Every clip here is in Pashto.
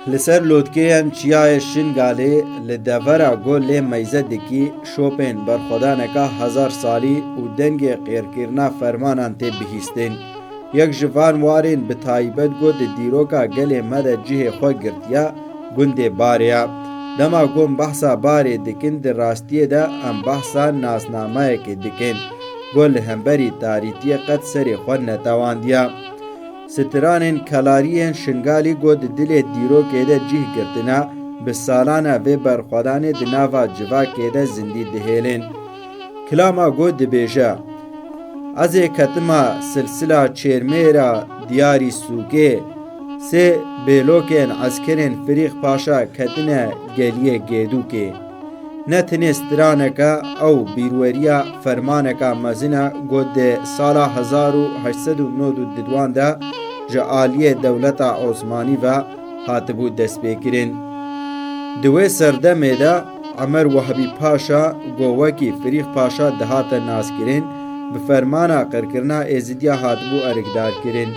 لسر لودکیان چیای شنگالی لدورا گل میزدکی شوپین برخودانکا 1000 سالی و دنگ قیرکرنا فرمانان تی بهیستین. یک جوان وارین به تایبت گو دیروکا گل مد جه خو گرتیا گنده باریا. دما گم بحثا باری دکن در راستیه دا ام بحثا ناسنامه که دکن. گل همبری تاریتی قد سری خود نتواندیا. سترانین کلاریین شنگالی گود دل دیرو که ده جه گرتنا به سالانا و برخوادان دناوا جوا که ده زندی دهیلین. کلاما گود بیجا از کتما سلسله چرمیرا دیاری سوگه سه بلوکین عسکرین فریق پاشا کتنه گلیه گیدو که نتنی سترانکا او بیرووریا فرمانکا مزنا گود سالا 1892 ده جعالی دولت عثمانی و هاتبو دست بکرین. دوی سردمه ده عمر وحبی پاشا گووکی فریق پاشا دهات ناس کرین به فرمانا قرکرنا ازدیا هاتبو ارگدار کرین.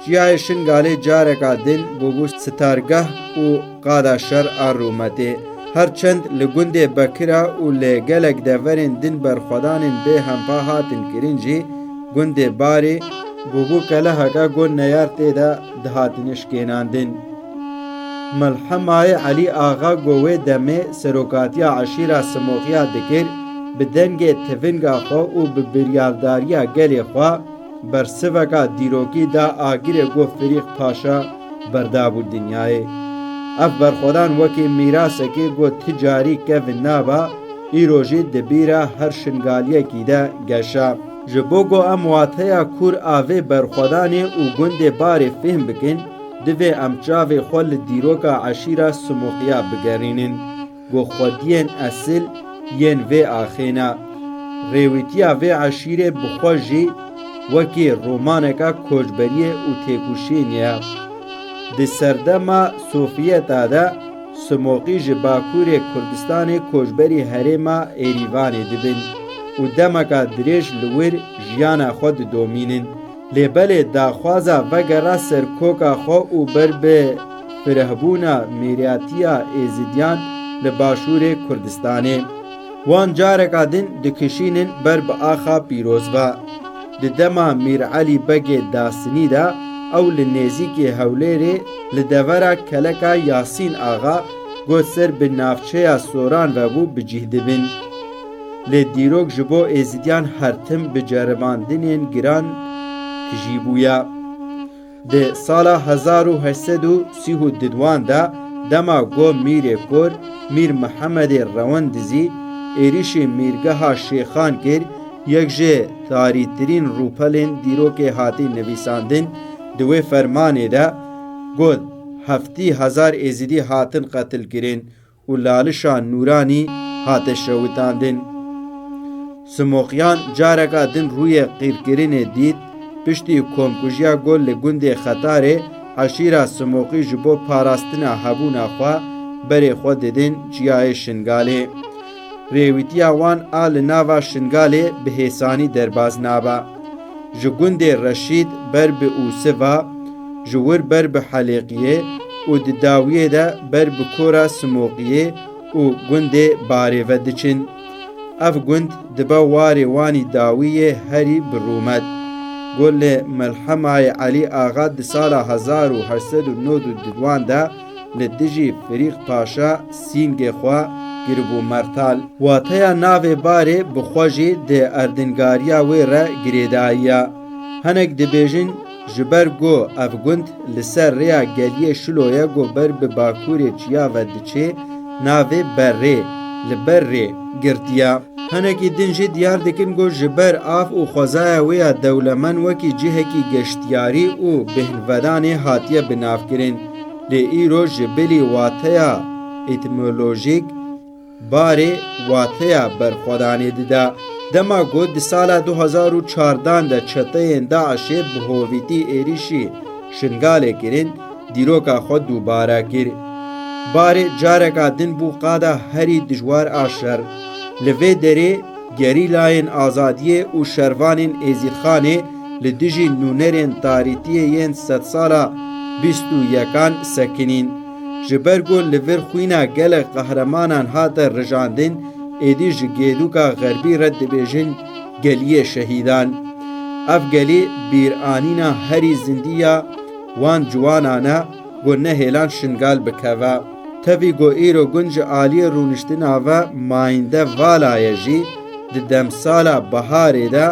جیای شنگالی جارکا دن بوبو ستارگاه و قادا شر آرومته هر چند لگند بکرا و لگلک دورین دن برخودانین به همپا هاتن کرین جی گند باری بوبو کله هکا گون نیار تیدا دهاتنش کیناندن. ملحمای علی آغا گوه دمه سروکاتیا عشیرا سموخیا دکر بدنگ تفنگا خو و ببریالداریا گلی خوا برسوکا دیروکی دا آگیر گو فریق پاشا بردابو دنیای. اف برخودان وکی میراسکی گو تجاری که نابا ایروژی دبیرا هر شنگالیه کی دا گشا. جبوگو امواتیا کور آوه برخودانی و گند باری فهم بکن دوی امچاوی خول دیروکا عشیرا سموخیا بگرینن گو خودین اصل ین و آخینا ریویتیا و عشیره بخوشی وکی رومانکا کوچبریه و تیکوشینیا دی سردما صوفیتا دا سموقی جباکور کردستان کوچبری حریما ایریوانی دبن و دمکا دریج لور جیانا خود دومینن لیبل داخوازا وگرا سرکوکا خو و بر به فرهبونا میریاتیا ایزیدیان لباشور کردستانه وان جارکا دن دکشینن بر با آخا پیروزوا دما میر علی بگی داستنی دا او لنیزی هولیره لدورا کلکا یاسین آغا گو سر به نافچه سوران و بو بجهده بین لدیروک جبو ایزیدیان هرتم بجرباندنین گران کجیبویا. ده سالا 1832 دا دما گو میر کور میر محمد رواندزی ایریش میرگها شیخان کر یک جه تاریترین روپلین دیروک هاتی نویساندن دوی فرمانه دا گود 70,000 ایزیدی هاتن قتل کرن و لالشان نورانی هات شوتاندن. سموقیان جارکا دن روی قیرکرین دید پشتی کومکوژیا گل لگند خطاره عشیرا سموقی جبو پاراستنا هبونا خوا بری خود دن جیای شنگاله ریویتیا وان آل ناوا شنگاله به حسانی درباز نابا جگند رشید بر به اوسوا جور بر به حلیقیه و داویه دا بر به کورا سموقیه و گند باری ودچن اف گند دبا واری وانی داویه هری برومد گل ملحمای علی آغا د سالا 1892 دا لدجی فریق پاشا سینگ خوا گربو مرتال واتیا ناوی باری بخواجی ده اردنگاریا وی را گریدایا هنگ دبیجن جبر گو افگند لسر ریا گلیه شلویا گو بر به باکوری چیا و دچه ناوی بر ری لبر ری گرتیا هنگی دنجی دیار دکن گو جبر آف و خوزای ویا دولمن وکی جهکی گشتیاری و بهنودان هاتیه بناف کرن لی ایرو جبلی واتیا اتمولوژیک باری واتیا برخودانی دیده دما گود سالا 2014 دا چطین داعشی بهویتی ایریشی شنگاله کرن دیروکا خود دوباره کر باری جارکا دن بو قادا هری دجوار آشر لوی دری گریلاین آزادیه و شروانین ایزیدخانه لدجی نونرین تاریتیه ین 100 سالا 21 سکنین جبر گل لور خوینا گل قهرمانان هات رجاندن ایدی جگیدوکا غربی رد بیجن گلیه شهیدان اف گلی بیرانینا هری زندیا وان جوانانا گو نهیلان شنگال بکوا تفی گو ایرو گنج آلی رونشتنا و ماینده والای جی ددم سالا بهاره دا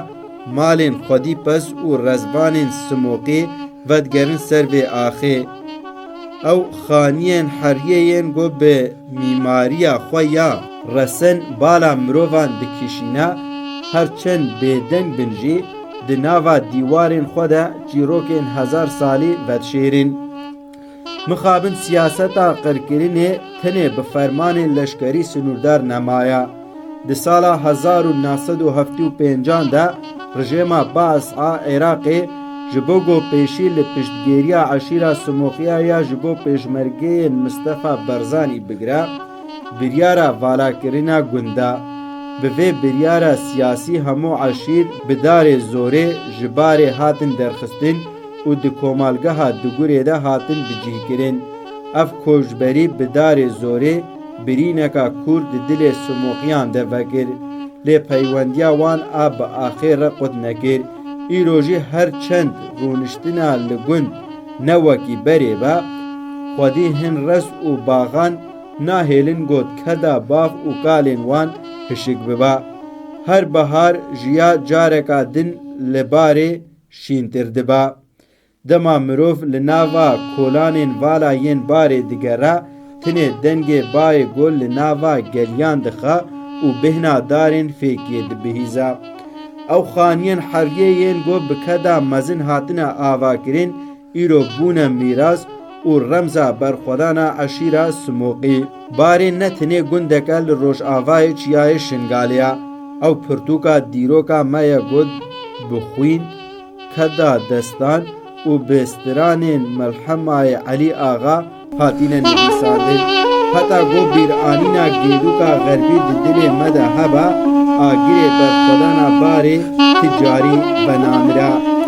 مالین خودی پس و رزبانین سموقی ودگرن سر به آخه او خانیین حریین گو به میماریا خویا رسن بالا مروان دکیشینا هرچند بیدنگ بنجی دناوا دیوارین خودا چیروکین 1000 سالی ودشیرین مخابن سیاستا قرکرینه تنه بفرمان لشکری سنوردار نمایا د سالا 1975 دا رژیما باسعا عراقی جبوگو پیشی لپشتگیریا عشیرا سموخیا یا جبو پیشمرگی مصطفى برزانی بگرا بریارا والا کرینا گندا به بریارا سیاسی همو عشیر بدار زوره جبار هاتن درخستن و د کومالگه دگوری ده هاتن بجیه کرن اف کوجبری بدار زوره برینکا کورد دل سموخیان ده وگر لی پیوندیا وان آب آخر قد نگر ایروژی هر چند رونشتنا لگون نوکی بری با خودی هن رس و باغان ناهیلن گود کدا باف و کالین وان هشک ببا هر بهار جیا جارکا دن لباره شینتر دبا دما مروف لناوا کولانین والا ین باره دیگرا تنه دنگه بای گل لناوا گلیان دخا و بهنا دارین فیکی دبهیزا او خانین حریین گو بکدا مزن هاتنا آوا کرین ایرو بونا میراز و رمزا برخودانا عشیرا سموقی بارین نتنه گندکل روش آوای چیای شنگالیا او پرتوکا دیروکا مایا گود بخوین کدا دستان و بسترانین ملحمای علی آغا هاتین نویساندن حتی گو بیرانینا گیدوکا غربی دل مده هبا آگیر برخودانا باری تجاری بنامرا